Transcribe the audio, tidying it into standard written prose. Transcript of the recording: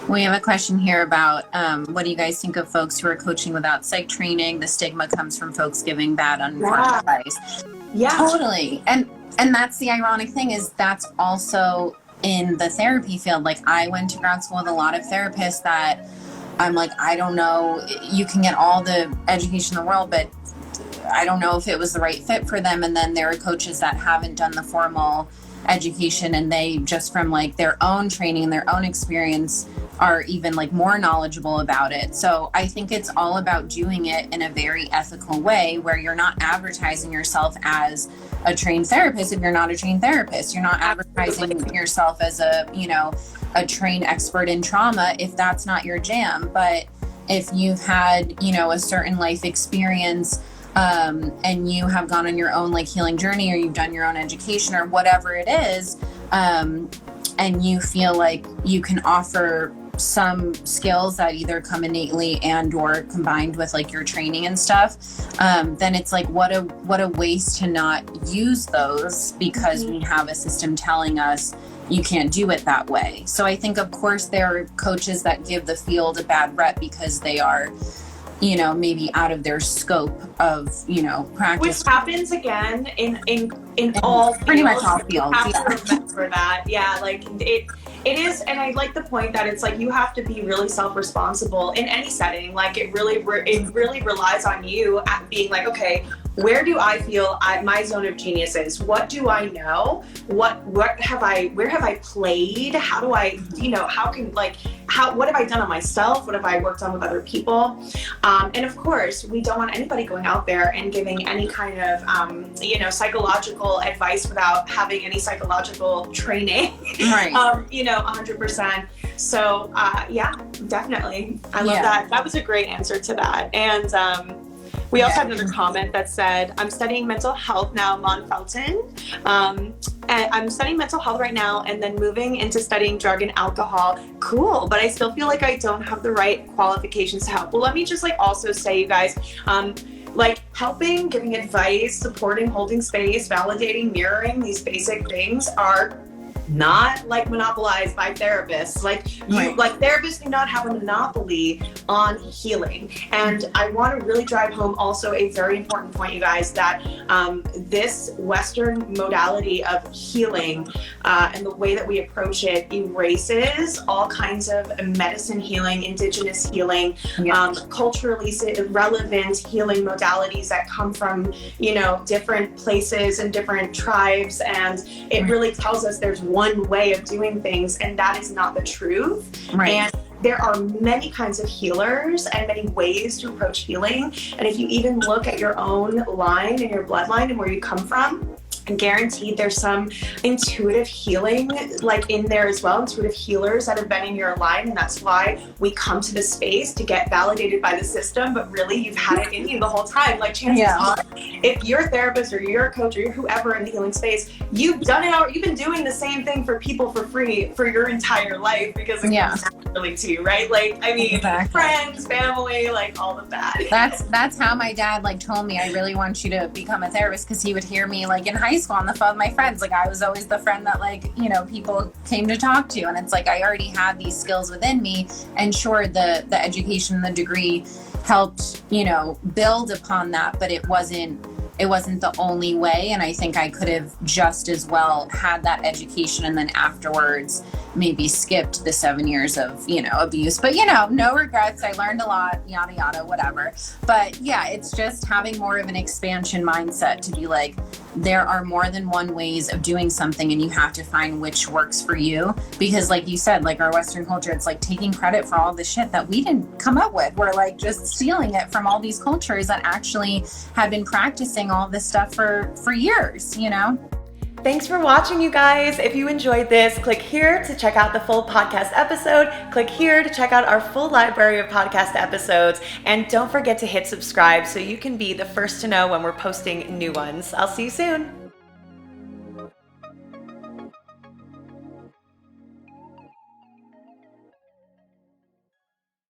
We have a question here about what do you guys think of folks who are coaching without psych training? The stigma comes from folks giving bad, uninformed advice. Yeah. Totally. And that's the ironic thing, is that's also in the therapy field. Like, I went to grad school with a lot of therapists that I'm like, I don't know, you can get all the education in the world, but I don't know if it was the right fit for them. And then there are coaches that haven't done the formal education, and they just from like their own training and their own experience are even like more knowledgeable about it. So I think it's all about doing it in a very ethical way, where you're not advertising yourself as a trained therapist if you're not a trained therapist. You're not advertising yourself as a trained expert in trauma if that's not your jam. But if you've had, a certain life experience, and you have gone on your own like healing journey, or you've done your own education or whatever it is, and you feel like you can offer some skills that either come innately and or combined with like your training and stuff, then it's like what a waste to not use those, because we have a system telling us you can't do it that way. So I think, of course, there are coaches that give the field a bad rep because they are maybe out of their scope of, practice. Which happens again in all fields. Pretty much all fields. You have to remember that. Yeah, like it is, and I like the point that it's like you have to be really self-responsible in any setting. Like it really relies on you at being like, okay, where do I feel my zone of genius is? What do I know? Where have I played? How do I, what have I done on myself? What have I worked on with other people? And of course, we don't want anybody going out there and giving any kind of, psychological advice without having any psychological training, right. 100%. So, yeah, definitely. I love that. That was a great answer to that. And, we also had another comment that said, I'm studying mental health now, Mon Felton. And I'm studying mental health right now and then moving into studying drug and alcohol. Cool, but I still feel like I don't have the right qualifications to help. Well, let me just also say, you guys, helping, giving advice, supporting, holding space, validating, mirroring, these basic things are not monopolized by therapists. Therapists do not have a monopoly on healing. And I want to really drive home also a very important point, you guys, that this Western modality of healing and the way that we approach it erases all kinds of medicine healing, indigenous healing, culturally relevant healing modalities that come from, different places and different tribes. And it really tells us there's one way of doing things, and that is not the truth. Right. And there are many kinds of healers and many ways to approach healing. And if you even look at your own line and your bloodline and where you come from, guaranteed there's some intuitive healing in there as well, intuitive healers that have been in your line, and that's why we come to this space to get validated by the system, but really you've had it in you the whole time. Chances are, if you're a therapist or you're a coach or you're whoever in the healing space, you've done it, you've been doing the same thing for people for free for your entire life, because it comes naturally to you, right? Exactly. Friends, family, all of that. That's how my dad told me, I really want you to become a therapist, because he would hear me in high school on the phone with my friends. I was always the friend that people came to talk to, and it's I already had these skills within me, and sure, the education, the degree helped build upon that, but it wasn't the only way. And I think I could have just as well had that education and then afterwards maybe skipped the 7 years of abuse, but no regrets. I learned a lot, yada yada, whatever. But yeah, it's just having more of an expansion mindset to be there are more than one ways of doing something, and you have to find which works for you. Because like you said, our Western culture, it's taking credit for all the shit that we didn't come up with. We're just stealing it from all these cultures that actually have been practicing all this stuff for years, Thanks for watching, you guys. If you enjoyed this, click here to check out the full podcast episode. Click here to check out our full library of podcast episodes. And don't forget to hit subscribe so you can be the first to know when we're posting new ones. I'll see you soon.